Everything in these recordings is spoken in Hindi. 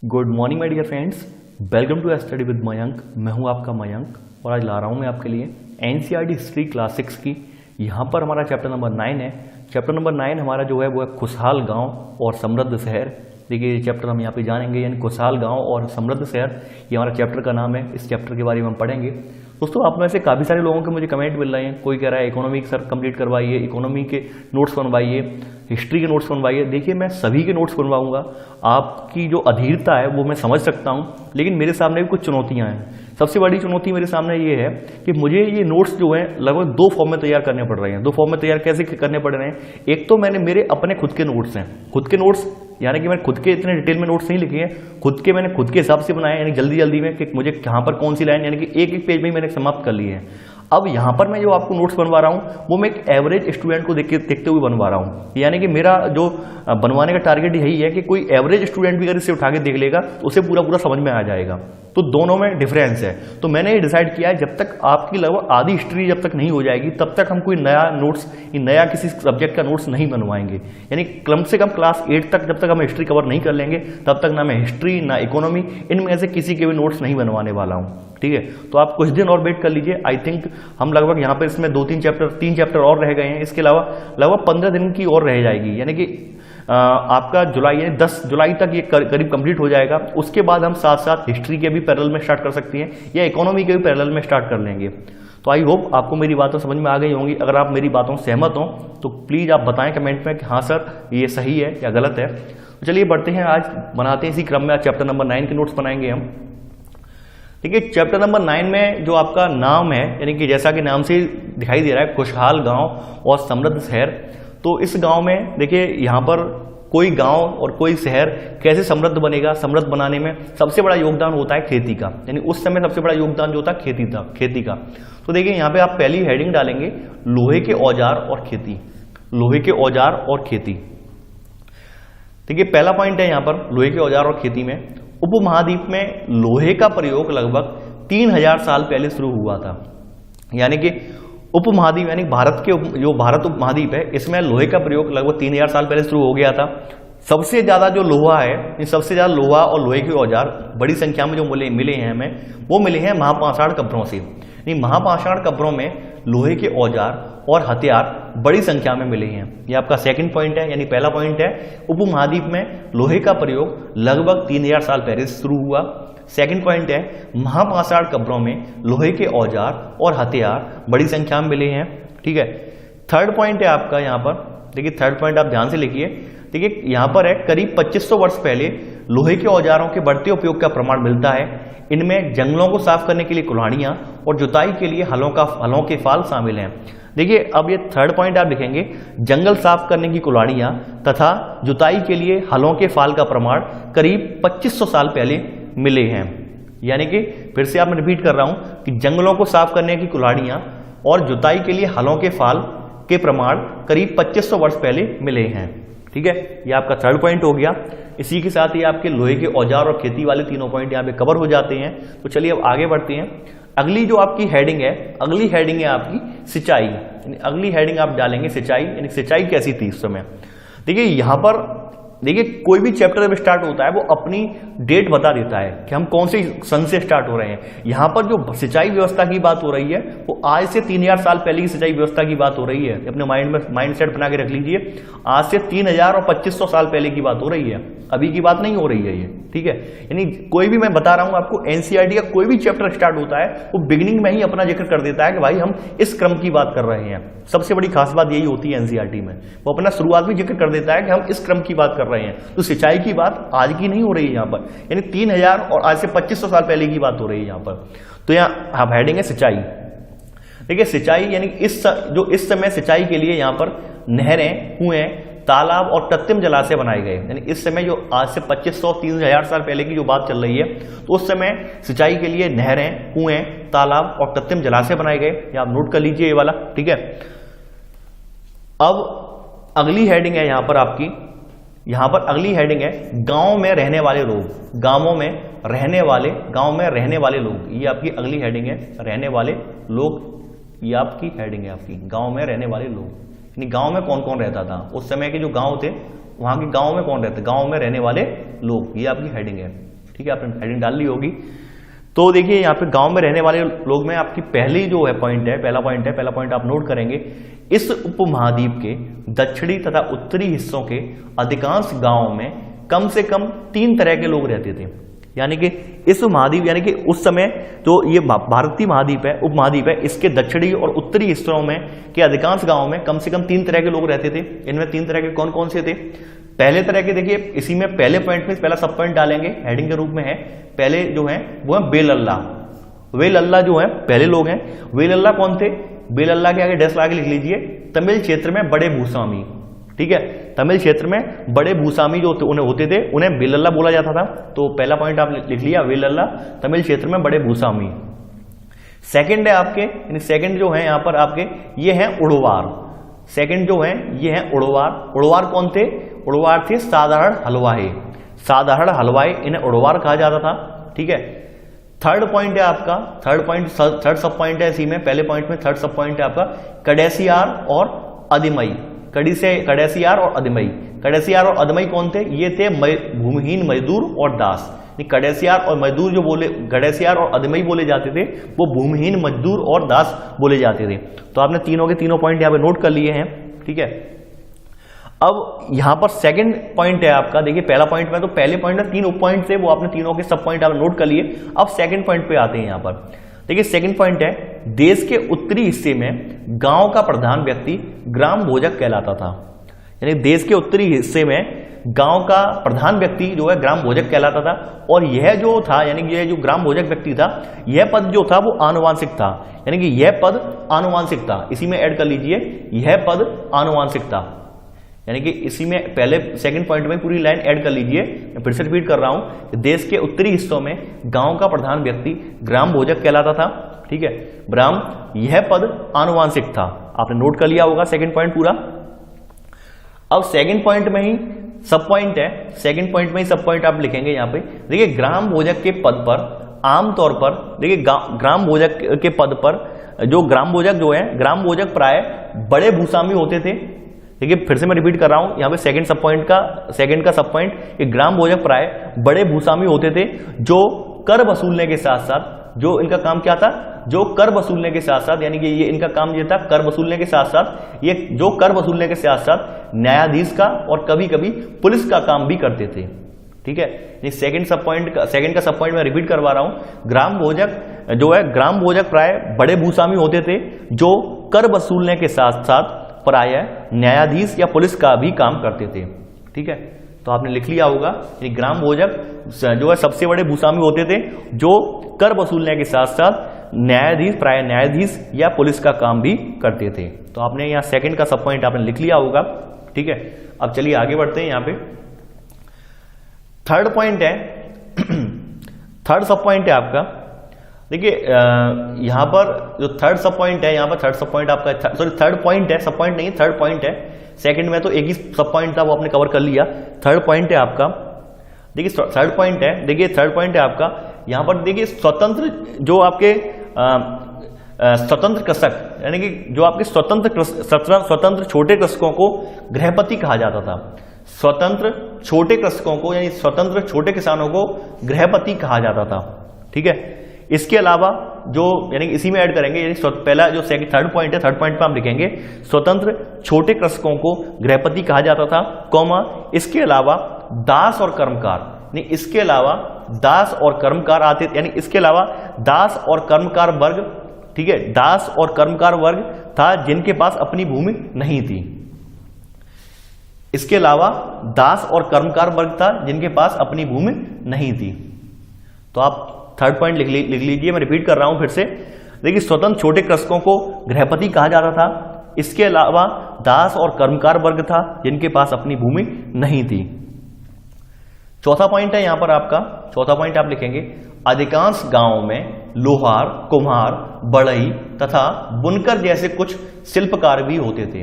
Good morning my dear friends, welcome to study with Mayank. मैं हूं आपका मयंक और आज ला रहा हूं मैं आपके लिए एनसीईआरटी हिस्ट्री क्लास 6 की। यहां पर हमारा चैप्टर नंबर 9 है। चैप्टर नंबर 9 हमारा जो है वो है खुशहाल गांव और समृद्ध शहर। देखिए ये चैप्टर हम यहाँ पे जानेंगे, यानी खुशहाल गांव और समृद्ध शहर, ये हमारा चैप्टर का नाम है। इस चैप्टर के बारे में हम पढ़ेंगे। दोस्तों आप में से काफ़ी सारे लोगों के मुझे कमेंट मिल रहे हैं। कोई कह रहा है इकोनॉमी सर कंप्लीट करवाइए, इकोनॉमी के नोट्स बनवाइए, हिस्ट्री के नोट्स बनवाइए। देखिए मैं सभी के नोट्स बनवाऊंगा। आपकी जो अधीरता है वो मैं समझ सकता हूं, लेकिन मेरे सामने भी कुछ चुनौतियां हैं। सबसे बड़ी चुनौती मेरे सामने ये है कि मुझे ये नोट्स जो हैं लगभग 2 फॉर्म में तैयार करने पड़ रहे हैं। 2 फॉर्म में तैयार कैसे करने पड़ रहे हैं? एक तो मैंने मेरे अपने खुद के नोट्स हैं, खुद के नोट्स, यानी कि मैंने खुद के इतने डिटेल में नोट्स नहीं लिखे हैं, मैंने खुद के हिसाब से बनाए, यानी जल्दी जल्दी में कि मुझे कहाँ पर कौन सी लाइन, यानी कि एक एक पेज में ही मैंने समाप्त कर लिए हैं। अब यहाँ पर मैं जो आपको नोट्स बनवा रहा हूँ वो मैं एक एवरेज स्टूडेंट को देखते हुए बनवा रहा हूँ। यानी कि मेरा जो बनवाने का टारगेट यही है कि कोई एवरेज स्टूडेंट भी अगर इसे उठा के देख लेगा तो उसे पूरा समझ में आ जाएगा। तो दोनों में डिफरेंस है। तो मैंने ये डिसाइड किया है जब तक आपकी लगभग आधी हिस्ट्री जब तक नहीं हो जाएगी तब तक हम कोई नया नोट्स, नया किसी सब्जेक्ट का नोट्स नहीं बनवाएंगे। यानी कम से कम क्लास 8 तक जब तक हम हिस्ट्री कवर नहीं कर लेंगे तब तक ना मैं हिस्ट्री ना इकोनॉमी इनमें से किसी के भी नोट्स नहीं बनवाने वाला हूँ। ठीक है, तो आप कुछ दिन और वेट कर लीजिए। आई थिंक हम लगभग यहाँ पर इसमें 3 चैप्टर और रह गए हैं। इसके अलावा लगभग 15 दिन की और रह जाएगी, यानी कि आपका जुलाई यानी 10 जुलाई तक ये करीब कंप्लीट हो जाएगा। उसके बाद हम साथ साथ हिस्ट्री के भी पैरेलल में स्टार्ट कर सकते हैं या इकोनॉमी के भी पैरेलल में स्टार्ट कर लेंगे। तो आई होप आपको मेरी बातें समझ में आ गई होंगी। अगर आप मेरी बातों से सहमत हो तो प्लीज़ आप बताएं कमेंट में कि हाँ सर ये सही है या गलत है। तो चलिए बढ़ते हैं, आज बनाते हैं इसी क्रम में। आज चैप्टर नंबर 9 के नोट्स बनाएंगे हम। देखिए चैप्टर नंबर 9 में जो आपका नाम है, यानी कि जैसा कि नाम से दिखाई दे रहा है खुशहाल गांव और समृद्ध शहर, तो इस गांव में देखिए यहाँ पर कोई गांव और कोई शहर कैसे समृद्ध बनेगा। समृद्ध बनाने में सबसे बड़ा योगदान होता है खेती का, यानी उस समय सबसे बड़ा योगदान जो होता है खेती का। तो देखिए यहाँ पे आप पहली हेडिंग डालेंगे लोहे के औजार और खेती। लोहे के औजार और खेती, देखिए पहला पॉइंट है यहाँ पर लोहे के औजार और खेती में। उपमहाद्वीप में लोहे का प्रयोग लगभग 3000 साल पहले शुरू हुआ था। यानी कि उपमहाद्वीप यानी भारत के जो भारत उपमहाद्वीप है इसमें लोहे का प्रयोग लगभग 3000 साल पहले शुरू हो गया था। सबसे ज्यादा जो लोहा है, सबसे ज्यादा लोहा और लोहे के औजार बड़ी संख्या में जो मिले हैं हमें, वो मिले हैं महापाषाण कब्रों से। यानी महापाषाण कब्रों में लोहे के औजार और हथियार बड़ी संख्या में मिले हैं। ये आपका सेकंड पॉइंट है। यानी पहला पॉइंट है उपमहाद्वीप में लोहे का प्रयोग लगभग 3000 साल पहले शुरू हुआ। सेकंड पॉइंट है महापाषाण कब्रों में लोहे के औजार और हथियार बड़ी संख्या में मिले हैं। ठीक है, थर्ड पॉइंट है आपका यहाँ पर, देखिए थर्ड पॉइंट आप ध्यान से लिखिए। देखिए यहाँ पर है करीब 2500 वर्ष पहले लोहे के औजारों के बढ़ते उपयोग का प्रमाण मिलता है। इनमें जंगलों को साफ करने के लिए कुल्हाड़ियां और जुताई के लिए हलों के फाल शामिल हैं। देखिए अब ये थर्ड पॉइंट आप लिखेंगे, जंगल साफ करने की कुल्हाड़ियां तथा जुताई के लिए हलों के फाल का प्रमाण करीब 2500 साल पहले मिले हैं। यानी कि फिर से आप मैं रिपीट कर रहा हूं कि जंगलों को साफ करने की कुल्हाड़ियां और जुताई के लिए हलों के फाल के प्रमाण करीब 2500 वर्ष पहले मिले हैं। ठीक है, ये आपका थर्ड पॉइंट हो गया। इसी के साथ ही आपके लोहे के औजार और खेती वाले तीनों पॉइंट यहाँ पे कवर हो जाते हैं। तो चलिए अब आगे बढ़ते हैं। अगली जो आपकी हेडिंग है, अगली हेडिंग है आपकी सिंचाई। अगली हेडिंग आप डालेंगे सिंचाई, यानी सिंचाई कैसी थी उस समय। देखिए यहाँ पर देखिए कोई भी चैप्टर जब स्टार्ट होता है वो अपनी डेट बता देता है कि हम कौन से सन से स्टार्ट हो रहे हैं। यहाँ पर जो सिंचाई व्यवस्था की बात हो रही है वो आज से 3000 साल पहले की सिंचाई व्यवस्था की बात हो रही है। अपने माइंड सेट बना के रख लीजिए, आज से 3000 और 2500 साल पहले की बात हो रही है, अभी की बात नहीं हो रही है ये। ठीक है, यानी कोई भी मैं बता रहा हूं आपको, एनसीईआरटी का कोई भी चैप्टर स्टार्ट होता है वो बिगिनिंग में ही अपना जिक्र कर देता है कि भाई हम इस क्रम की बात कर रहे हैं। सबसे बड़ी खास बात यही होती है एनसीईआरटी में, वो अपना शुरुआत में जिक्र कर देता है कि हम इस क्रम की बात कर रहे हैं। तो सिंचाई की बात आज की नहीं हो रही है यहाँ पर, यानी 3000 और आज से 2500 साल पहले की बात हो रही है यहाँ पर। तो यहाँ आप हेडिंग है सिंचाई। देखिए सिंचाई यानी इस समय सिंचाई के लिए यहाँ पर नहरें, कुएं, तालाब और कृत्रिम जलाशय बनाए गए। यानी इस समय जो आज से 2500-3000 साल पहले की जो बात चल रही है तो उस समय सिंचाई के लिए नहरें, कुएं, तालाब और कृत्रिम जलाशय बनाए गए। ये आप नोट कर लीजिए ये वाला। ठीक है, अब अगली हेडिंग है यहाँ पर आपकी, यहाँ पर अगली हेडिंग है गांव में रहने वाले लोग। गांव में रहने वाले लोग, ये आपकी अगली हेडिंग है, रहने वाले लोग। ये आपकी हेडिंग है आपकी, गांव में रहने वाले लोग। यानी गांव में कौन कौन रहता था उस समय के जो गांव थे, वहां के गांव में कौन रहते, गांव में रहने वाले लोग, ये आपकी हेडिंग है। ठीक है, आपने हेडिंग डाल ली होगी। तो देखिए यहाँ पे गांव में रहने वाले लोग में आपकी पहली जो है पॉइंट है, पहला पॉइंट आप नोट करेंगे, इस उपमहाद्वीप के दक्षिणी तथा उत्तरी हिस्सों के अधिकांश गांवों में कम से कम 3 तरह के लोग रहते थे। यानी कि इस महाद्वीप, यानी कि उस समय जो ये भारतीय महाद्वीप है, उपमहाद्वीप है, इसके दक्षिणी और उत्तरी हिस्सों में के अधिकांश गांवों में कम से कम 3 तरह के लोग रहते थे। इनमें 3 तरह के कौन कौन से थे? पहले तरह के देखिए, इसी में पहले पॉइंट में पहला सब पॉइंट डालेंगे, हेडिंग के रूप में है। पहले जो है वो है बेलल्ला। वेलल्ला जो है पहले लोग हैं। वेलल्ला कौन थे? बेलल्ला के आगे डैश लगा के लिख लीजिए, तमिल क्षेत्र में बड़े भूस्वामी। ठीक है, तमिल क्षेत्र में बड़े भूस्वामी जो उन्हें होते थे उन्हें बेलल्ला बोला जाता था। तो पहला पॉइंट आप लिख लिया, वेलल्ला, तमिल क्षेत्र में बड़े भूस्वामी। सेकंड है आपके, सेकंड जो है यहां पर आपके ये है उड़वार। सेकंड जो है ये है उड़वार। उड़वार कौन थे? उड़वार थे साधारण हलवाई। साधारण हलवाई, इन्हें उड़वार कहा जाता था। ठीक है, थर्ड पॉइंट है आपका, थर्ड सब पॉइंट है इसी में, पहले पॉइंट में थर्ड सब पॉइंट है आपका कडेसियार और अदिमई। कडेसियार और अदिमई। कडेसियार और अदिमई कौन थे? ये थे भूमिहीन मजदूर और दास। कडेसियार और मजदूर जो बोले, कडेसियार और अदिमई बोले जाते थे, वो भूमिहीन मजदूर और दास बोले जाते थे। तो आपने तीनों के तीनों पॉइंट यहाँ पे नोट कर लिए हैं। ठीक है, अब यहां पर सेकंड पॉइंट है आपका, देखिए पहला पॉइंट में तो पहले पॉइंट में 3 उप पॉइंट थे, वो आपने तीनों के सब पॉइंट आपने नोट कर लिए। अब सेकंड पॉइंट पे आते हैं। यहां पर देखिए सेकंड पॉइंट है, देश के उत्तरी हिस्से में गांव का प्रधान व्यक्ति ग्राम भोजक कहलाता था। यानी देश के उत्तरी हिस्से में गांव का प्रधान व्यक्ति जो है ग्राम भोजक कहलाता था। और यह जो था, यानी कि यह जो ग्राम भोजक व्यक्ति था, यह पद जो था वो आनुवांशिक था। यानी कि यह पद आनुवांशिक था, इसी में ऐड कर लीजिए, यह पद आनुवांशिक था। यानी कि इसी में पहले सेकंड पॉइंट में पूरी लाइन ऐड कर लीजिए। मैं फिर से रिपीट कर रहा हूं, देश के उत्तरी हिस्सों में गांव का प्रधान व्यक्ति ग्राम भोजक कहलाता था। ठीक है, ग्राम, यह पद आनुवांशिक था। आपने नोट कर लिया होगा सेकंड पॉइंट पूरा। अब सेकंड पॉइंट में ही सब पॉइंट है, सेकंड पॉइंट में ही सब पॉइंट आप लिखेंगे। यहां पे देखिए ग्राम भोजक के पद पर आमतौर पर, देखिए ग्राम भोजक के पद पर जो ग्राम भोजक जो है, ग्राम भोजक प्राय बड़े भूस्वामी होते थे। देखिए फिर से मैं रिपीट कर रहा हूं, यहां पे सेकंड का सब पॉइंट, ये ग्राम भोजक प्राय बड़े भूस्वामी होते थे, जो कर वसूलने के साथ साथ, जो इनका काम क्या था, जो कर वसूलने के साथ साथ, यानी कि ये इनका काम ये था कर वसूलने के साथ साथ, ये जो कर वसूलने के साथ साथ न्यायाधीश का और कभी कभी पुलिस का काम भी करते थे। ठीक है, ये सेकंड का सब पॉइंट मैं रिपीट करवा रहा हूं, ग्राम भोजक जो है, ग्राम भोजक प्राय बड़े भूस्वामी होते थे, जो कर वसूलने के साथ साथ प्राय न्यायाधीश या पुलिस का भी काम करते थे। ठीक है, तो आपने लिख लिया होगा, ग्राम भोजक जो है सबसे बड़े भूस्वामी होते थे, जो कर वसूलने के साथ साथ प्राय न्यायाधीश या पुलिस का काम भी करते थे। तो आपने यहाँ सेकंड का सब पॉइंट आपने लिख लिया होगा। ठीक है, अब चलिए आगे बढ़ते हैं। यहाँ पे थर्ड पॉइंट है, थर्ड सब पॉइंट है आपका। देखिए यहां पर जो थर्ड सब पॉइंट है, यहां पर थर्ड सब पॉइंट आपका, सॉरी थर्ड पॉइंट है, सब पॉइंट नहीं, थर्ड पॉइंट है। सेकंड में तो एक ही सब पॉइंट था, वो आपने कवर कर लिया। थर्ड पॉइंट है आपका, देखिए थर्ड पॉइंट है, देखिए थर्ड पॉइंट है आपका। यहां पर देखिए स्वतंत्र जो आपके स्वतंत्र कृषक, यानी कि जो आपके स्वतंत्र छोटे कृषकों को गृहपति कहा जाता था। स्वतंत्र छोटे कृषकों को, यानी स्वतंत्र छोटे किसानों को गृहपति कहा जाता था। ठीक है, इसके अलावा जो, यानी इसी में ऐड करेंगे, यानी पहला जो थर्ड पॉइंट है, थर्ड पॉइंट पे हम लिखेंगे स्वतंत्र छोटे कृषकों को गृहपति कहा जाता था, कौमा, इसके अलावा दास और कर्मकार, नहीं इसके अलावा दास और कर्मकार आते, यानी इसके अलावा दास और कर्मकार वर्ग, ठीक है, दास और कर्मकार वर्ग था जिनके पास अपनी भूमि नहीं थी। इसके अलावा दास और कर्मकार वर्ग था जिनके पास अपनी भूमि नहीं थी। तो आप थर्ड पॉइंट लिख लीजिए, मैं रिपीट कर रहा हूं फिर से। देखिए स्वतंत्र छोटे कृषकों को गृहपति कहा जाता था, इसके अलावा दास और कर्मकार वर्ग था जिनके पास अपनी भूमि नहीं थी। चौथा पॉइंट है यहां पर आपका, चौथा पॉइंट आप लिखेंगे, अधिकांश गांवों में लोहार, कुम्हार, बढ़ई तथा बुनकर जैसे कुछ शिल्पकार भी होते थे।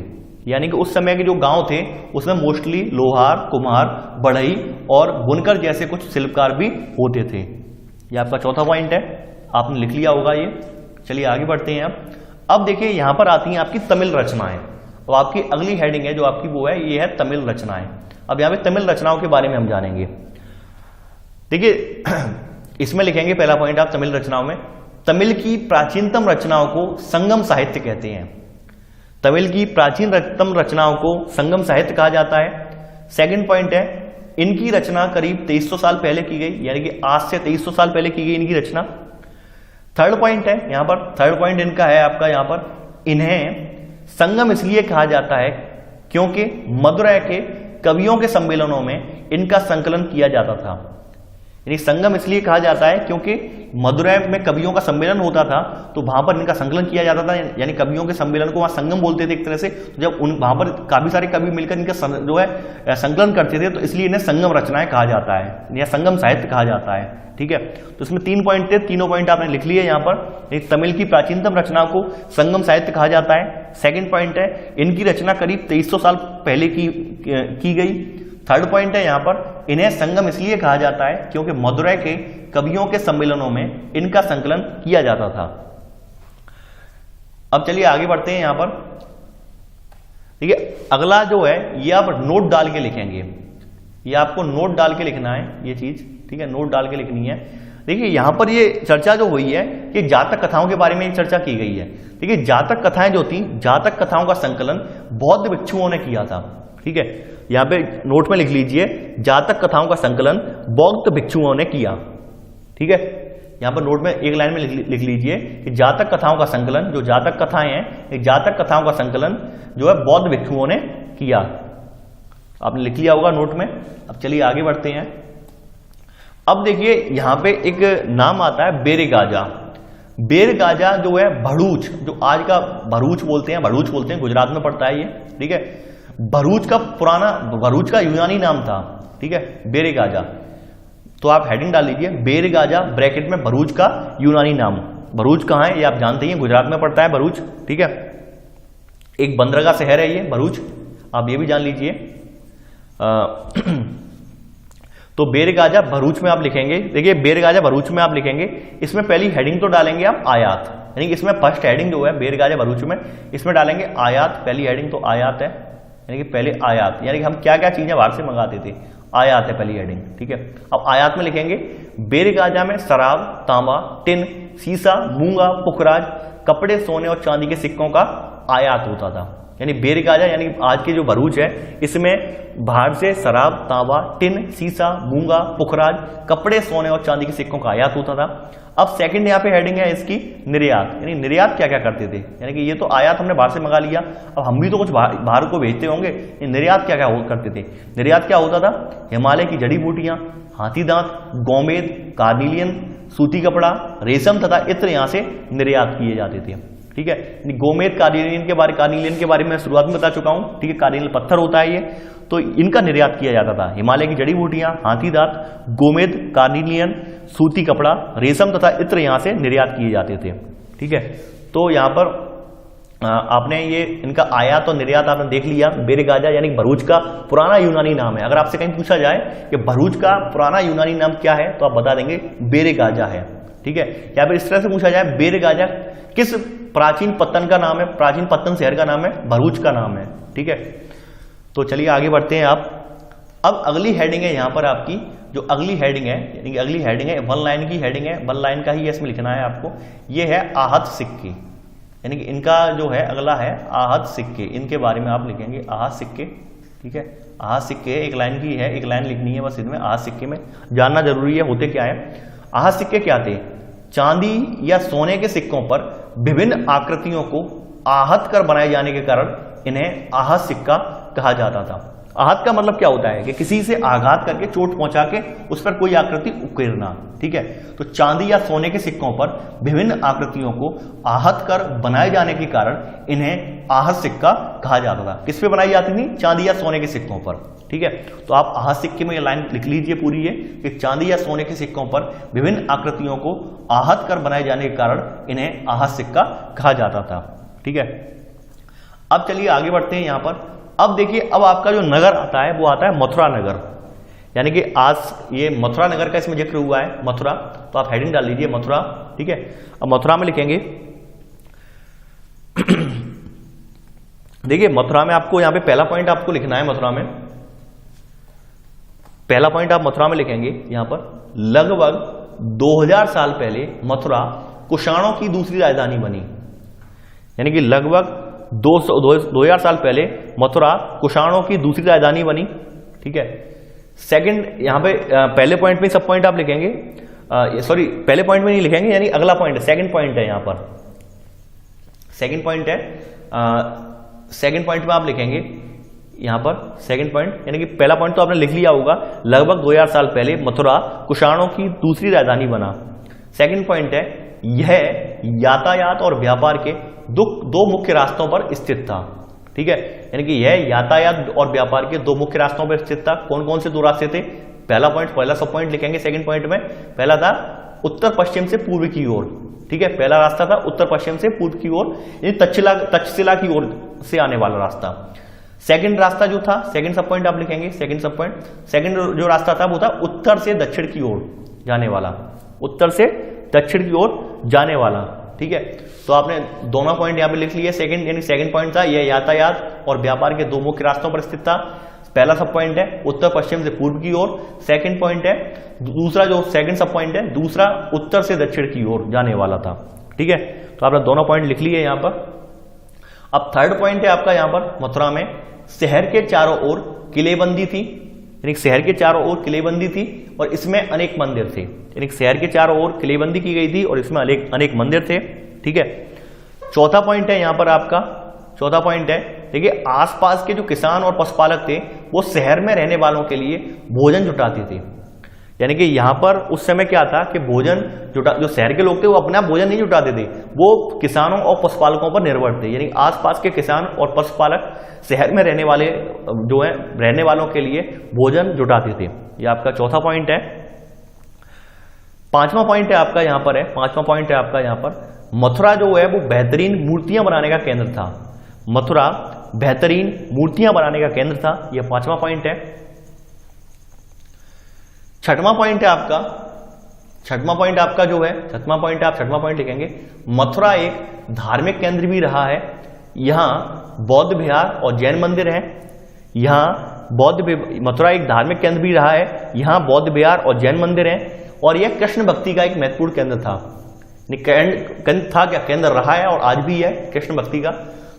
यानी कि उस समय के जो गांव थे उसमें मोस्टली लोहार, कुम्हार, बढ़ई और बुनकर जैसे कुछ शिल्पकार भी होते थे। ये आपका चौथा पॉइंट है, आपने लिख लिया होगा ये। चलिए आगे बढ़ते हैं। अब देखिए यहां पर आती हैं आपकी तमिल रचनाएं। तो आपकी अगली हेडिंग है जो आपकी वो है, ये है तमिल रचनाएं। अब यहां पे तमिल रचनाओं के बारे में हम जानेंगे। देखिए इसमें लिखेंगे पहला पॉइंट आप तमिल रचनाओं में, तमिल की प्राचीनतम रचनाओं को संगम साहित्य कहते हैं। तमिल की प्राचीनतम रचनाओं को संगम साहित्य कहा जाता है। सेकंड पॉइंट है, इनकी रचना करीब 2300 साल पहले की गई, यानी कि आज से 2300 साल पहले की गई इनकी रचना। थर्ड पॉइंट है यहां पर, थर्ड पॉइंट इनका है आपका यहां पर, इन्हें संगम इसलिए कहा जाता है क्योंकि मदुरै के कवियों के सम्मेलनों में इनका संकलन किया जाता था। यानी संगम इसलिए कहा जाता है क्योंकि मदुरै में कवियों का सम्मेलन होता था, तो वहां पर इनका संकलन किया जाता था, यानी कवियों के सम्मेलन को वहां संगम बोलते थे एक तरह से। तो जब वहां पर काफी सारे कवि मिलकर इनका जो है संकलन करते थे, तो इसलिए इन्हें संगम रचनाएं कहा जाता है या संगम साहित्य कहा जाता है। ठीक है, तो इसमें 3 पॉइंट थे, तीनों पॉइंट आपने लिख लिए यहाँ पर। तमिल की प्राचीनतम रचनाओं को संगम साहित्य कहा जाता है। सेकंड पॉइंट है, इनकी रचना करीब 2300 साल पहले की गई। थर्ड पॉइंट है यहाँ पर, इन्हें संगम इसलिए कहा जाता है क्योंकि मदुरै के कवियों के सम्मेलनों में इनका संकलन किया जाता था। अब चलिए आगे बढ़ते हैं यहाँ पर। देखिए अगला जो है ये आप नोट डाल के लिखेंगे, ये आपको नोट डाल के लिखना है ये चीज, ठीक है, नोट डाल के लिखनी है। देखिए यहां पर ये चर्चा जो हुई है कि जातक कथाओं के बारे में चर्चा की गई है। देखिए जातक कथाएं जो थी, जातक कथाओं का संकलन बौद्ध भिक्षुओं ने किया था। ठीक है, यहां पे नोट में लिख लीजिए, जातक कथाओं का संकलन बौद्ध भिक्षुओं ने किया। ठीक है, यहां पर नोट में एक लाइन में लिख लीजिए कि जातक कथाओं का संकलन, जो जातक कथाएं हैं, जातक कथाओं का संकलन जो है बौद्ध भिक्षुओं ने किया। आपने लिख लिया होगा नोट में। अब चलिए आगे बढ़ते हैं। अब देखिए यहां पे एक नाम आता है बेरगाजा। बेरगाजा जो है भरूच, जो आज का भरूच बोलते हैं, गुजरात में पड़ता है ये। ठीक है, भरूच का यूनानी नाम था। ठीक है, बेरगाजा। तो आप हेडिंग डाल लीजिए, बेरगाजा ब्रैकेट में भरूच का यूनानी नाम। भरूच कहां है ये आप जानते ही, गुजरात में पड़ता है भरूच। ठीक है, एक बंदरगाह शहर है ये भरूच, आप ये भी जान लीजिए। तो बेरगाजा भरूच में आप लिखेंगे। देखिए बेरगाजा भरूच में आप लिखेंगे, इसमें पहली हेडिंग तो डालेंगे आप आयात, यानी कि इसमें फर्स्ट हेडिंग जो है बेरगाजा भरूच में, इसमें डालेंगे आयात। पहली हेडिंग तो आयात है, यानी कि पहले आयात, यानी कि हम क्या क्या चीजें बाहर से मंगाते थे, आयात है पहली हेडिंग। ठीक है, अब आयात में लिखेंगे बेरगाजा में शराब, तांबा, टिन, सीसा, मूंगा, पुखराज, कपड़े, सोने और चांदी के सिक्कों का आयात होता था। यानी बेरगाजा यानी आज की जो भरूच है, इसमें बाहर से शराब, तांबा, टिन, सीसा, मूंगा, पुखराज, कपड़े, सोने और चांदी के सिक्कों का आयात होता था। अब सेकंड यहाँ पे हेडिंग है इसकी निर्यात, यानी निर्यात क्या क्या करते थे, यानी कि ये तो आयात हमने बाहर से मंगा लिया, अब हम भी तो कुछ बाहर को भेजते होंगे, निर्यात क्या क्या करते थे। निर्यात क्या होता था, हिमालय की जड़ी बूटियां, हाथी दांत, गोमेद, कार्निलियन, सूती कपड़ा, रेशम तथा इत्र यहां से निर्यात किए जाते थे। ठीक है, गोमेद कार्निलियन के बारे में शुरुआत में बता चुका हूं। ठीक है, कार्निलियन पत्थर होता है ये, तो इनका निर्यात किया जाता था। हिमालय की जड़ी बूटियां, हाथी दांत, गोमेद, कार्निलियन, सूती कपड़ा, रेशम तथा इत्र यहां से निर्यात किए जाते थे। ठीक है, तो यहां पर आपने ये इनका आयात और निर्यात आपने देख लिया। बेरगाजा यानी भरूच का पुराना यूनानी नाम है। अगर आपसे कहीं पूछा जाए कि भरूच का पुराना यूनानी नाम क्या है, तो आप बता देंगे बेरगाजा है। ठीक है, या फिर इस तरह से पूछा जाए बेरगाजा किस प्राचीन पत्तन का नाम है, प्राचीन पत्तन शहर का नाम है, भरूच का नाम है। ठीक है, तो चलिए आगे बढ़ते हैं आप। अब अगली हेडिंग है यहां पर आपकी, जो अगली हेडिंग है, यानी कि अगली हेडिंग है 1 लाइन की हेडिंग है, 1 लाइन का ही इसमें लिखना है आपको। ये है आहत सिक्के, यानी कि इनका जो है अगला है आहत सिक्के, इनके बारे में आप लिखेंगे आहत सिक्के। ठीक है, आहत सिक्के एक लाइन की है, एक लाइन लिखनी है बस। इनमें आहत सिक्के में जानना जरूरी है होते क्या है। आहत सिक्के क्या थे, चांदी या सोने के सिक्कों पर विभिन्न आकृतियों को आहत कर बनाए जाने के कारण इन्हें आहत सिक्का कहा जाता था। आहत का मतलब क्या होता है कि किसी से आघात करके, चोट पहुंचा के उस पर कोई आकृति उकेरना। ठीक है, तो चांदी या सोने के सिक्कों पर विभिन्न आकृतियों को आहत कर बनाए जाने के कारण इन्हें आहत सिक्का कहा जाता था। किस पे बनाई जाती थी, चांदी या सोने के सिक्कों पर। ठीक है, तो आप आहत सिक्के में ये लाइन लिख लीजिए पूरी ये, कि चांदी या सोने के सिक्कों पर विभिन्न आकृतियों को आहत कर बनाए जाने के कारण इन्हें आहत सिक्का कहा जाता था। ठीक है, अब चलिए आगे बढ़ते हैं यहां पर। अब देखिए, अब आपका जो नगर आता है वो आता है मथुरा नगर, यानी कि आज ये मथुरा नगर का इसमें जिक्र हुआ है, मथुरा। तो आप हेडिंग डाल लीजिए मथुरा। ठीक है, अब मथुरा में लिखेंगे देखिए मथुरा में आपको यहां पे पहला पॉइंट आपको लिखना है मथुरा में, पहला पॉइंट आप मथुरा में लिखेंगे यहां पर, लगभग 2000 साल पहले मथुरा कुषाणों की दूसरी राजधानी बनी। यानी कि लगभग 2000 साल पहले मथुरा कुषाणों की दूसरी राजधानी बनी। ठीक है। सेकंड, यहां पे पहले पॉइंट में सब पॉइंट आप लिखेंगे, सॉरी पहले पॉइंट में नहीं लिखेंगे, यानी अगला पॉइंट है, सेकंड पॉइंट है यहां पर, सेकंड पॉइंट है, सेकंड पॉइंट में आप लिखेंगे यहां पर सेकंड पॉइंट, यानी कि पहला पॉइंट तो आपने लिख लिया होगा, लगभग 2000 साल पहले मथुरा कुषाणों की दूसरी राजधानी बना। सेकंड पॉइंट है, यह यातायात और व्यापार के दो मुख्य रास्तों पर स्थित था। ठीक है। यानी कि यह यातायात और व्यापार के दो मुख्य रास्तों पर स्थित था। कौन कौन से दो रास्ते थे? पहला पॉइंट, पहला सब पॉइंट लिखेंगे सेकंड पॉइंट में, पहला था उत्तर पश्चिम से पूर्व की ओर। ठीक है। पहला रास्ता था उत्तर पश्चिम से पूर्व की ओर, यानी तक्षशिला की ओर से आने वाला रास्ता। सेकंड रास्ता जो था, सेकंड सब पॉइंट आप लिखेंगे, सेकंड सब पॉइंट, सेकंड जो रास्ता था वो था उत्तर से दक्षिण की ओर जाने वाला, उत्तर से दक्षिण की ओर जाने वाला। ठीक है। तो आपने दोनों पॉइंट यहां पे लिख लिए। सेकंड, यानी सेकंड पॉइंट था यह यातायात और व्यापार के दो मुख्य रास्तों पर स्थित था। पहला सब पॉइंट है उत्तर पश्चिम से पूर्व की ओर। सेकंड पॉइंट है, दूसरा जो सेकंड सब पॉइंट है, दूसरा उत्तर से दक्षिण की ओर जाने वाला था। ठीक है। तो आपने दोनों पॉइंट लिख लिए यहां पर। अब थर्ड पॉइंट है आपका यहां पर, मथुरा में शहर के चारों ओर किलेबंदी थी, यानी शहर के चारों ओर किलेबंदी थी और इसमें अनेक मंदिर थे। यानी शहर के चारों ओर किलेबंदी की गई थी और इसमें अनेक मंदिर थे। ठीक है। चौथा पॉइंट है यहां पर आपका, चौथा पॉइंट है, देखिए आसपास के जो किसान और पशुपालक थे वो शहर में रहने वालों के लिए भोजन जुटाते थे। यानी कि यहां पर उस समय क्या था कि भोजन जो शहर के लोग थे वो अपना भोजन नहीं जुटाते थे, वो किसानों और पशुपालकों पर निर्भर थे। यानी आसपास के किसान और पशुपालक शहर में रहने वाले जो है रहने वालों के लिए भोजन जुटाते थे। ये आपका चौथा पॉइंट है। पांचवा पॉइंट है आपका यहां पर है, पांचवा पॉइंट है आपका यहां पर, मथुरा जो है वो बेहतरीन मूर्तियां बनाने का केंद्र था। मथुरा बेहतरीन मूर्तियां बनाने का केंद्र था। यह पांचवा पॉइंट है। छठवां पॉइंट है आपका, छठवां पॉइंट आपका जो है, छठवां पॉइंट आप छठवां पॉइंट लिखेंगे, मथुरा एक धार्मिक केंद्र भी रहा है। यहां बौद्ध विहार और जैन मंदिर है। मथुरा एक धार्मिक केंद्र भी रहा है, यहां बौद्ध विहार और जैन मंदिर है और यह कृष्ण भक्ति का एक महत्वपूर्ण केंद्र था। केंद्र था क्या, केंद्र रहा है और आज भी है कृष्ण भक्ति का।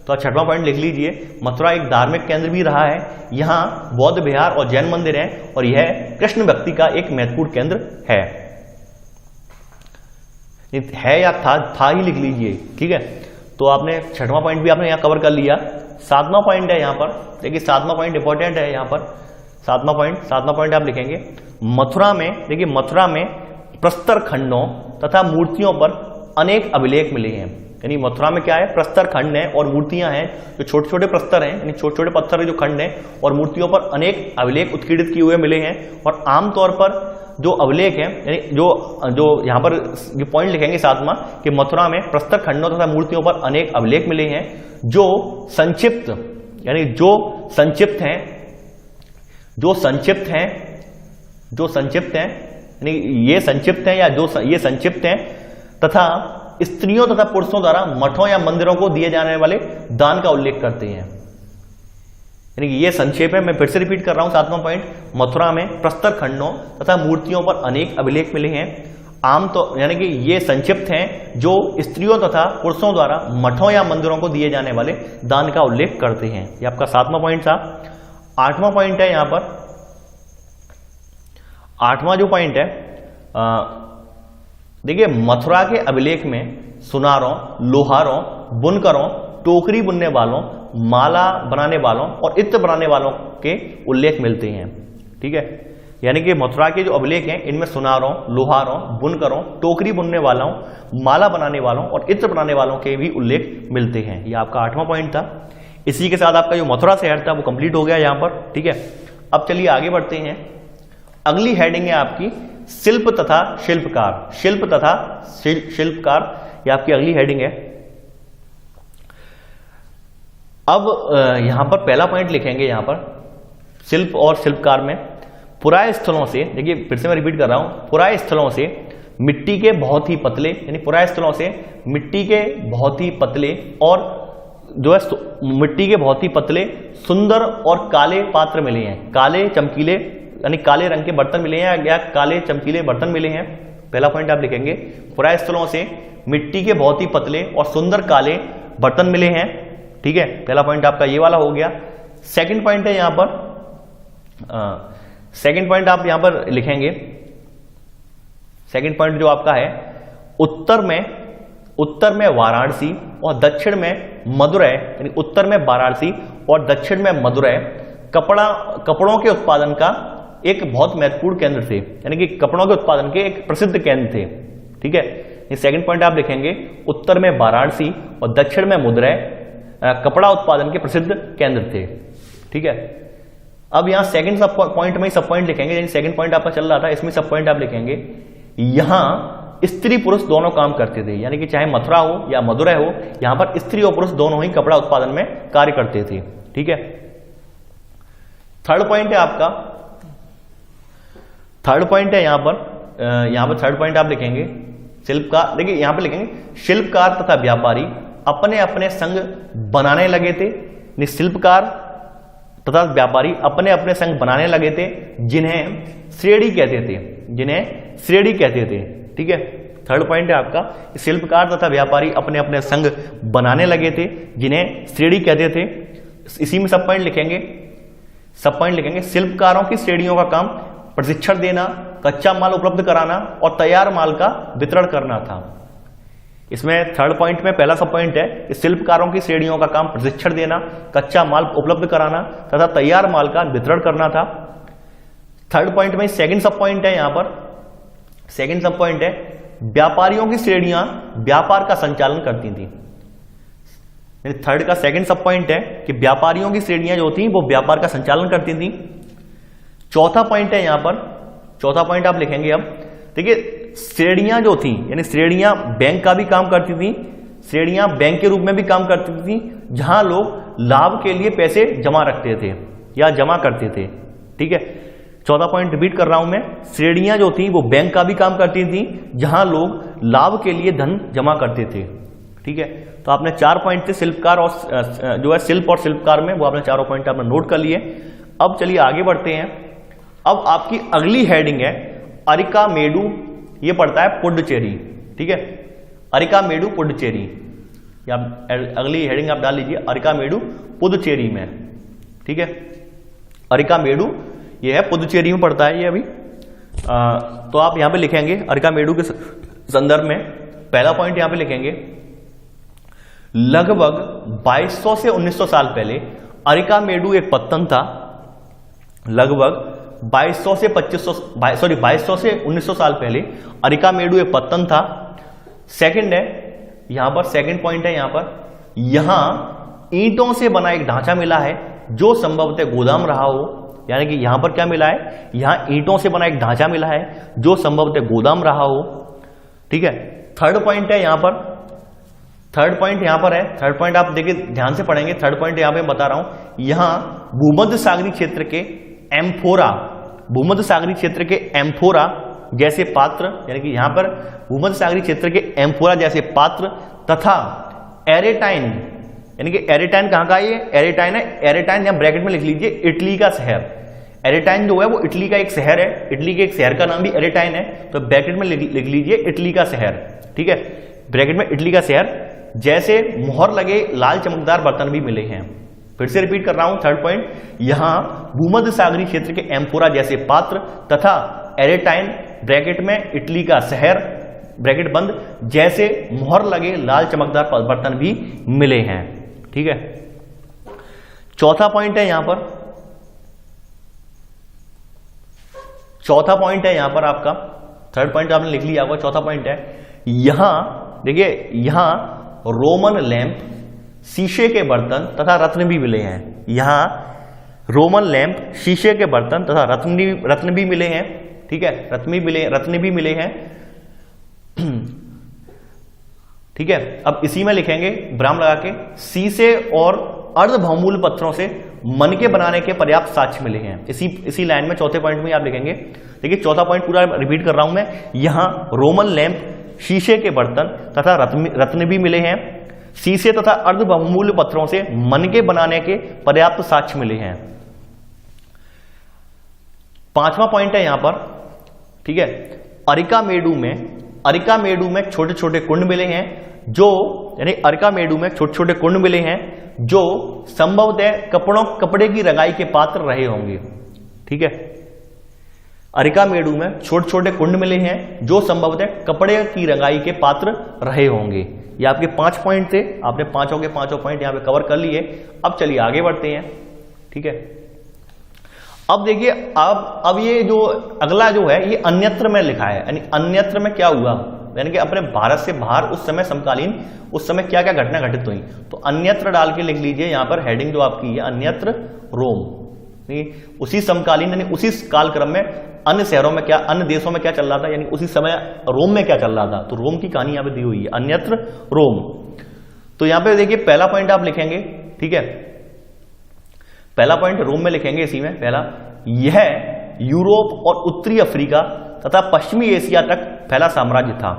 तो छठवां पॉइंट लिख लीजिए, मथुरा एक धार्मिक केंद्र भी रहा है, यहां बौद्ध विहार और जैन मंदिर है और यह कृष्ण भक्ति का एक महत्वपूर्ण केंद्र है या था ही लिख लीजिए। ठीक है। तो आपने छठवां पॉइंट भी आपने यहां कवर कर लिया। सातवां पॉइंट है यहां पर, देखिए सातवां पॉइंट इंपॉर्टेंट है यहां पर। सातवां पॉइंट आप लिखेंगे, मथुरा में, देखिए मथुरा में प्रस्तर खंडों तथा मूर्तियों पर अनेक अभिलेख मिले हैं। यानी मथुरा में क्या है, प्रस्तर खंड है और मूर्तियां हैं, जो छोटे छोटे प्रस्तर हैं, यानी छोटे छोटे पत्थर के जो खंड हैं और मूर्तियों पर अनेक अभिलेख उत्कीर्णित किए हुए मिले हैं। और आमतौर पर जो अभिलेख हैं, यानी जो यहाँ पर जो पॉइंट लिखेंगे सातवां, कि मथुरा में प्रस्तर खंडों तथा मूर्तियों पर अनेक अभिलेख मिले हैं जो संक्षिप्त, यानी जो संक्षिप्त हैं, यानी ये संक्षिप्त हैं या जो ये संक्षिप्त हैं, तथा स्त्रियों तथा पुरुषों द्वारा मठों या मंदिरों को दिए जाने वाले दान का उल्लेख करते हैं। यानी कि ये संक्षेप है, मैं फिर से रिपीट कर रहा हूं सातवां पॉइंट, मथुरा में प्रस्तर खंडों तथा मूर्तियों पर अनेक अभिलेख मिले हैं। यानी कि ये संक्षिप्त हैं जो स्त्रियों तथा पुरुषों द्वारा मठों या मंदिरों को दिए जाने वाले दान का उल्लेख करते हैं। ये आपका सातवां पॉइंट था। आठवां पॉइंट है यहां पर, आठवां जो पॉइंट है, देखिए मथुरा के अभिलेख में सुनारों, लोहारों, बुनकरों, टोकरी बुनने वालों, माला बनाने वालों और इत्र बनाने वालों के उल्लेख मिलते हैं। ठीक है। यानी कि मथुरा के जो अभिलेख हैं इनमें सुनारों, लोहारों, बुनकरों, टोकरी बुनने वालों, माला बनाने वालों और इत्र बनाने वालों के भी उल्लेख मिलते हैं। यह आपका आठवां पॉइंट था। इसी के साथ आपका जो मथुरा शहर था वो कंप्लीट हो गया यहां पर। ठीक है। अब चलिए आगे बढ़ते हैं। अगली हेडिंग है आपकी शिल्प तथा शिल्पकार। शिल्प तथा शिल्पकार, यह आपकी अगली हेडिंग है। अब यहां पर पहला पॉइंट लिखेंगे, यहां पर शिल्प और शिल्पकार में, पुराय स्थलों से, देखिए फिर से मैं रिपीट कर रहा हूं, पुराय स्थलों से मिट्टी के बहुत ही पतले, यानी पुराय स्थलों से मिट्टी के बहुत ही पतले और जो है मिट्टी के बहुत ही पतले, सुंदर और काले पात्र मिले हैं। काले चमकीले यानी काले रंग के बर्तन मिले हैं या काले चमकीले बर्तन मिले हैं। पहला पॉइंट आप लिखेंगे। पुराय स्थलों से मिट्टी के बहुत ही पतले और सुंदर काले बर्तन मिले हैं। ठीक है, पहला पॉइंट आपका ये वाला हो गया। सेकंड पॉइंट है यहां पर, सेकंड पॉइंट आप यहां पर लिखेंगे। सेकंड पॉइंट जो आपका है, उत्तर में वाराणसी और दक्षिण में मदुरै, यानी उत्तर में वाराणसी और दक्षिण में मदुरै कपड़ों के उत्पादन का एक बहुत महत्वपूर्ण केंद्र थे, यानी कि कपड़ों के उत्पादन के एक प्रसिद्ध केंद्र थे। ठीक है, ये सेकंड पॉइंट आप लिखेंगे। उत्तर में वाराणसी और दक्षिण में मदुरै कपड़ा उत्पादन के प्रसिद्ध केंद्र थे। ठीक है, अब यहां सेकंड सब पॉइंट में सब पॉइंट लिखेंगे, यानी सेकंड पॉइंट आपका चल रहा था, इसमें सब पॉइंट आप लिखेंगे। यहां स्त्री पुरुष दोनों काम करते थे, यानी कि चाहे मथुरा हो या मदुरै हो, यहां पर स्त्री और पुरुष दोनों ही कपड़ा उत्पादन में कार्य करते थे। ठीक है, थर्ड पॉइंट है आपका, थर्ड पॉइंट है यहां पर थर्ड पॉइंट आप लिखेंगे शिल्पकार। देखिए यहां पर लिखेंगे शिल्पकार तथा व्यापारी अपने अपने संग बनाने लगे थे। शिल्पकार तथा व्यापारी अपने अपने संग बनाने लगे थे, जिन्हें श्रेणी कहते थे। ठीक है, थर्ड पॉइंट है आपका, शिल्पकार तथा व्यापारी अपने अपने संग बनाने लगे थे, जिन्हें श्रेणी कहते थे। इसी में सब पॉइंट लिखेंगे। शिल्पकारों की श्रेणियों का काम प्रशिक्षण देना, कच्चा माल उपलब्ध कराना और तैयार माल का वितरण करना था। इसमें थर्ड पॉइंट में पहला सब पॉइंट है, शिल्पकारों की श्रेणियों का काम प्रशिक्षण देना, कच्चा माल उपलब्ध कराना तथा तैयार माल का वितरण करना था। थर्ड पॉइंट में सेकंड सब पॉइंट है, यहां पर सेकंड सब पॉइंट है, व्यापारियों की श्रेणियां व्यापार का संचालन करती थी। थर्ड का सेकंड सब पॉइंट है कि व्यापारियों की श्रेणियां जो थी वो व्यापार का संचालन करती थी। चौथा पॉइंट है यहां पर, चौथा पॉइंट आप लिखेंगे। अब देखिए श्रेणियां जो थी, यानी श्रेणियां बैंक का भी काम करती थी, श्रेणियां बैंक के रूप में भी काम करती थी, जहां लोग लाभ के लिए पैसे जमा रखते थे या जमा करते थे। ठीक है, चौथा पॉइंट रिपीट कर रहा हूं मैं, श्रेणियां जो थी वो बैंक का भी काम करती थी, जहां लोग लाभ के लिए धन जमा करते थे। ठीक है, तो आपने 4 पॉइंट थे शिल्पकार और जो है शिल्प और शिल्पकार में, वो आपने चारों पॉइंट आपने नोट कर लिए। अब चलिए आगे बढ़ते हैं। अब आपकी अगली हेडिंग है अरिकामेडु, ये पड़ता है पुडुचेरी। ठीक है, अरिकामेडु पुडुचेरी, अगली हेडिंग आप डाल लीजिए अरिकामेडु पुडुचेरी में। ठीक है, अरिकामेडु ये है पुडुचेरी में पड़ता है ये अभी। तो आप यहां पे लिखेंगे अरिकामेडु के संदर्भ में, पहला पॉइंट यहां पे लिखेंगे, लगभग 2200 से 1900 साल पहले अरिकामेडु एक पत्तन था। लगभग 2200 से 1900 साल पहले अरिकामेडु एक पत्तन था। सेकंड है यहां पर, सेकंड पॉइंट है यहां पर, यहां ईंटों से बना एक ढांचा मिला है जो संभवतः गोदाम रहा हो। यानी कि यहां पर क्या मिला है, यहां ईंटों से बना एक ढांचा मिला है जो संभवतः गोदाम रहा हो। ठीक है, थर्ड पॉइंट है यहां पर, थर्ड पॉइंट यहां पर है, थर्ड पॉइंट आप देखिए ध्यान से पढ़ेंगे। थर्ड पॉइंट यहां पे बता रहा हूं, यहां भूमध्य सागरीय क्षेत्र के एम्फोरा, भूमध्य सागरीय क्षेत्र के एम्फोरा जैसे पात्र, यानी कि यहां पर भूमध्य सागरीय क्षेत्र के एम्फोरा जैसे पात्र तथा एरेटाइन, यानी कि एरेटाइन कहां का है, ये एरेटाइन है। एरेटाइन यहां ब्रैकेट में लिख लीजिए, इटली का शहर। एरेटाइन जो है वो इटली का एक शहर है, इटली के एक शहर का नाम भी एरेटाइन है, तो ब्रैकेट में लिख लीजिए इटली का शहर। ठीक है, ब्रैकेट में इटली का शहर जैसे मोहर लगे लाल चमकदार बर्तन भी मिले हैं। फिर से रिपीट कर रहा हूं, थर्ड पॉइंट, यहां भूमध्य सागरीय क्षेत्र के एम्फोरा जैसे पात्र तथा एरेटाइन ब्रैकेट में इटली का शहर ब्रैकेट बंद जैसे मोहर लगे लाल चमकदार बर्तन भी मिले हैं। ठीक है, चौथा पॉइंट है यहां पर, चौथा पॉइंट है यहां पर आपका, थर्ड पॉइंट आपने लिख लिया होगा, चौथा पॉइंट है यहां देखिए, यहां रोमन लैंप, शीशे के बर्तन तथा रत्न भी मिले हैं। यहां रोमन लैंप, शीशे के बर्तन तथा रत्न भी मिले हैं। ठीक है, रत्न भी मिले हैं। ठीक है, अब इसी में लिखेंगे विराम लगा के, शीशे और अर्ध बहुमूल्य पत्थरों से मन के बनाने के पर्याप्त साक्ष्य मिले हैं। इसी लाइन में चौथे पॉइंट में आप लिखेंगे। देखिए चौथा पॉइंट पूरा रिपीट कर रहा हूं मैं, यहां रोमन लैंप, शीशे के बर्तन तथा रत्न भी मिले हैं। शीशे तथा अर्ध बहुमूल्य पत्थरों से मन के बनाने के पर्याप्त साक्ष्य मिले हैं। 5वां पॉइंट है यहां पर, ठीक है, अरिका मेडू में छोटे छोटे कुंड मिले हैं जो, यानी अरिका मेडू में छोटे छोटे कुंड मिले हैं जो संभवतः कपड़े की रंगाई के पात्र रहे होंगे। ठीक है, अरिका मेडू में छोटे छोटे कुंड मिले हैं जो संभवतः कपड़े की रंगाई के पात्र रहे होंगे। ये आपके 5 पॉइंट थे, आपने पांचों के पांचों पॉइंट यहां पे कवर कर लिए। अब चलिए आगे बढ़ते हैं। ठीक है, अब देखिए, अब ये जो अगला जो है ये अन्यत्र में लिखा है, यानी अन्यत्र में क्या हुआ, यानी कि अपने भारत से बाहर उस समय समकालीन, उस समय क्या क्या घटना घटित हुई। तो अन्यत्र डाल के लिख लीजिए यहां पर, हेडिंग जो आपकी है अन्यत्र रोम, उसी समकालीन यानी उसी कालक्रम में अन्य शहरों में क्या, अन्य देशों में क्या चल रहा था, यानी उसी समय रोम में क्या चल रहा था। तो रोम की कहानी यहां पे दी हुई है, अन्यत्र रोम। तो यहां पे देखिए पहला पॉइंट आप लिखेंगे, ठीक है, पहला पॉइंट रोम में लिखेंगे। इसी में पहला, यह यूरोप और उत्तरी अफ्रीका तथा पश्चिमी एशिया तक फैला साम्राज्य था।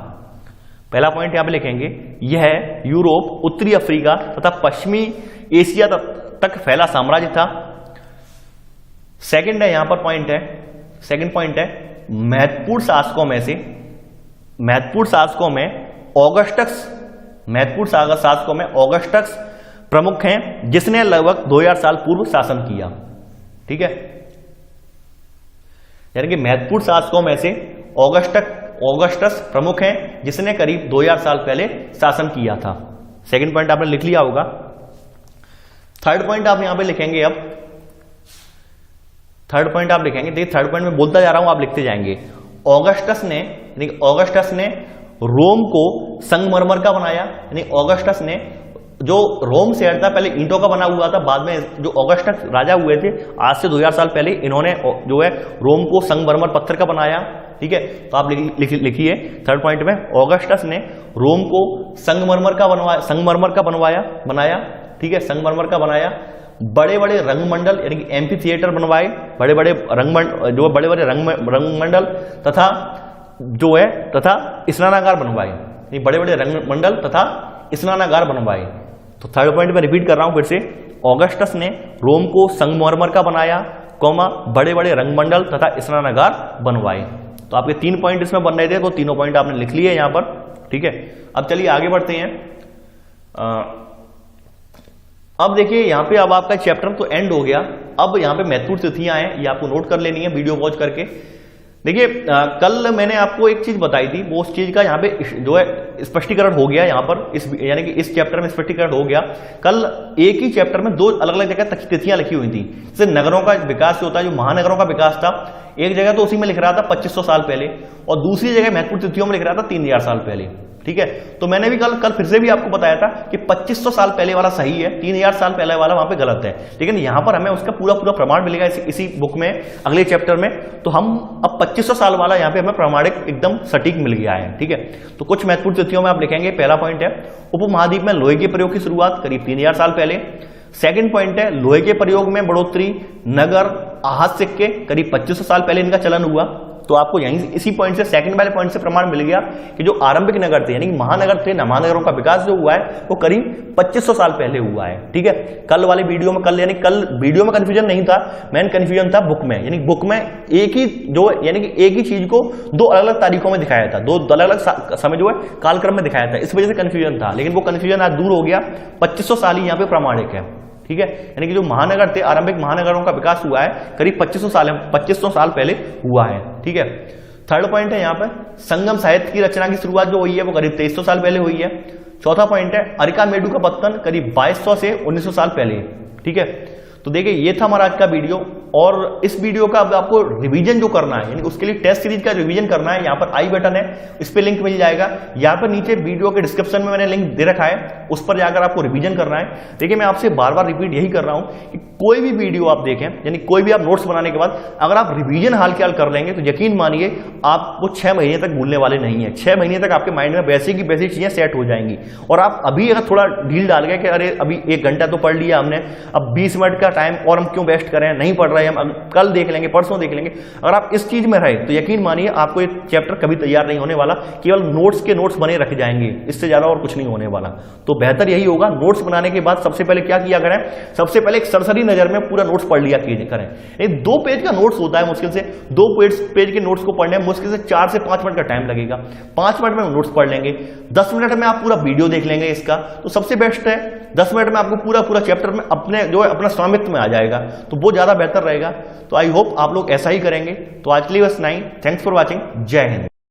पहला पॉइंट यहां पे लिखेंगे, यह यूरोप, उत्तरी अफ्रीका तथा पश्चिमी एशिया तक फैला साम्राज्य था। सेकंड है यहां पर पॉइंट है, सेकंड पॉइंट है, महत्वपूर्ण शासकों में ऑगस्टस प्रमुख हैं जिसने लगभग 2000 साल पूर्व शासन किया। ठीक है, यानी कि महत्वपूर्ण शासकों में से ऑगस्टस प्रमुख हैं जिसने करीब 2000 साल पहले शासन किया था। सेकंड पॉइंट आपने लिख लिया होगा। थर्ड पॉइंट आप यहां पे लिखेंगे। अब थर्ड पॉइंट आप लिखेंगे, देखिए थर्ड पॉइंट में बोलता जा रहा हूं, आप लिखते जाएंगे। ऑगस्टस ने रोम को संगमरमर का बनाया, यानी ऑगस्टस ने, जो रोम शहर था पहले ईंटों का बना हुआ था, बाद में जो ऑगस्टस राजा हुए थे आज से 2000 साल पहले, इन्होंने जो है रोम को संगमरमर पत्थर का बनाया। ठीक है, तो आप लिखिए थर्ड पॉइंट में, ऑगस्टस ने रोम को संगमरमर का बनाया। ठीक है, संगमरमर का बनाया। बड़े बड़े रंगमंडल यानी कि एम्फी थिएटर बनवाए, बड़े बड़े रंगमंडल तथा स्नानागार बनवाए, बड़े बड़े रंगमंडल तथा स्नानागार बनवाए। तो थर्ड पॉइंट में रिपीट कर रहा हूं फिर से, ऑगस्टस ने रोम को संगमरमर का बनाया, बड़े बड़े रंगमंडल तथा स्नानागार बनवाए। तो आपके 3 पॉइंट इसमें बन रहे थे, तो तीनों पॉइंट आपने लिख लिए यहां पर। ठीक है, अब चलिए आगे बढ़ते हैं। अब देखिए यहां पे, अब आपका चैप्टर तो एंड हो गया। अब यहां पे महत्वपूर्ण तिथियां हैं, ये आपको नोट कर लेनी है वीडियो वॉच करके। देखिए कल मैंने आपको एक चीज बताई थी, वो उस चीज का यहाँ पे जो है स्पष्टीकरण हो गया यहाँ पर, यानी कि इस चैप्टर में स्पष्टीकरण हो गया। कल एक ही चैप्टर में 2 अलग अलग जगह तिथियां लिखी हुई थी। जैसे नगरों का विकास जो होता है, जो महानगरों का विकास था, एक जगह तो उसी में लिख रहा था 2500 साल पहले, और दूसरी जगह महत्वपूर्ण तिथियों में लिख रहा था 3000 साल पहले। ठीक है, तो मैंने भी कल फिर से भी आपको बताया था कि 2500 साल पहले वाला सही है, 3000 साल पहले वाला वहां पे गलत है। लेकिन यहां पर हमें उसका पूरा प्रमाण मिलेगा इसी बुक में, अगले चैप्टर में। तो हम अब 2500 साल वाला यहां पे हमें प्रमाणिक एकदम सटीक मिल गया है। ठीक है, तो कुछ महत्वपूर्ण तिथियों में आप लिखेंगे। पहला पॉइंट है, उपमहाद्वीप में लोहे के प्रयोग की शुरुआत करीब 3000 साल पहले। सेकंड पॉइंट है, लोहे के प्रयोग में बढ़ोतरी, नगर, आहत सिक्के, करीब 2500 साल पहले इनका चलन हुआ। तो आपको यहीं इसी पॉइंट से, सेकंड वाले पॉइंट से प्रमाण मिल गया कि जो आरंभिक नगर थे, यानी महानगर थे, महानगरों का विकास जो हुआ है वो करीब 2500 साल पहले हुआ है। ठीक है, कल वाली वीडियो में, कल वीडियो में कंफ्यूजन नहीं था, मेन कंफ्यूजन था बुक में, यानी बुक में एक ही चीज को 2 अलग अलग तारीखों में दिखाया था, 2 अलग अलग समय जो है कालक्रम में दिखाया था, इस वजह से कंफ्यूजन था। लेकिन वो कंफ्यूजन आज दूर हो गया, 2500 साल ही यहाँ पे प्रमाणिक है। ठीक है, यानी कि जो महानगर थे, आरंभिक महानगरों का विकास हुआ है करीब 2500 साल पहले हुआ है। ठीक है, थर्ड पॉइंट है यहाँ पर, संगम साहित्य की रचना की शुरुआत जो हुई है वो करीब 2300 साल पहले हुई है। चौथा पॉइंट है, अरिका मेडू का पतन करीब 2200 से 1900 साल पहले। ठीक है, तो देखिए ये था हमारा आज का वीडियो, और इस वीडियो का अब आपको रिवीजन जो करना है, यानी उसके लिए टेस्ट सीरीज का रिवीजन करना है, यहाँ पर आई बटन है, इस पे लिंक मिल जाएगा। यहाँ पर नीचे वीडियो के डिस्क्रिप्शन में मैंने लिंक दे रखा है, उस पर जाकर आपको रिवीजन करना है। देखिए मैं आपसे बार बार रिपीट यही कर रहा हूं कि कोई भी वीडियो आप देखें, यानी कोई भी आप नोट्स बनाने के बाद अगर आप रिवीजन हाल के हाल कर लेंगे तो यकीन मानिए आपको 6 महीने तक भूलने वाले नहीं है। 6 महीने तक आपके माइंड में वैसी की वैसी चीजें सेट हो जाएंगी। और आप अभी अगर थोड़ा ढील डाल गए कि अरे अभी 1 घंटा तो पढ़ लिया हमने, अब 20 मिनट का टाइम और हम क्यों वेस्ट करें, नहीं पढ़ रहे हम, कल देख लेंगे, परसों देख लेंगे। अगर आप इस चीज में रहे तो यकीन मानिए आपको ये चैप्टर कभी तैयार नहीं होने वाला, केवल नोट्स के नोट्स बने रख जाएंगे, इससे ज्यादा और कुछ नहीं होने वाला। तो बेहतर यही होगा, नोट्स बनाने के बाद सबसे पहले क्या किया करें, सबसे पहले एक सरसरी नजर में पूरा नोट्स पढ़ लिया करें। एक 2 पेज का नोट्स होता है मुश्किल से, 2 पेज के नोट्स को पढ़ने में मुश्किल से 4 से 5 मिनट का टाइम लगेगा। 5 मिनट में नोट्स पढ़ लेंगे, 10 मिनट में आप पूरा वीडियो देख लेंगे इसका, तो सबसे बेस्ट है 10 मिनट में आपको पूरा चैप्टर में अपने जो है अपना स्वामित्व में आ जाएगा, तो वो ज्यादा बेहतर रहेगा। तो आई होप आप लोग ऐसा ही करेंगे। तो आज के लिए बस नहीं, थैंक्स फॉर वॉचिंग, जय हिंद।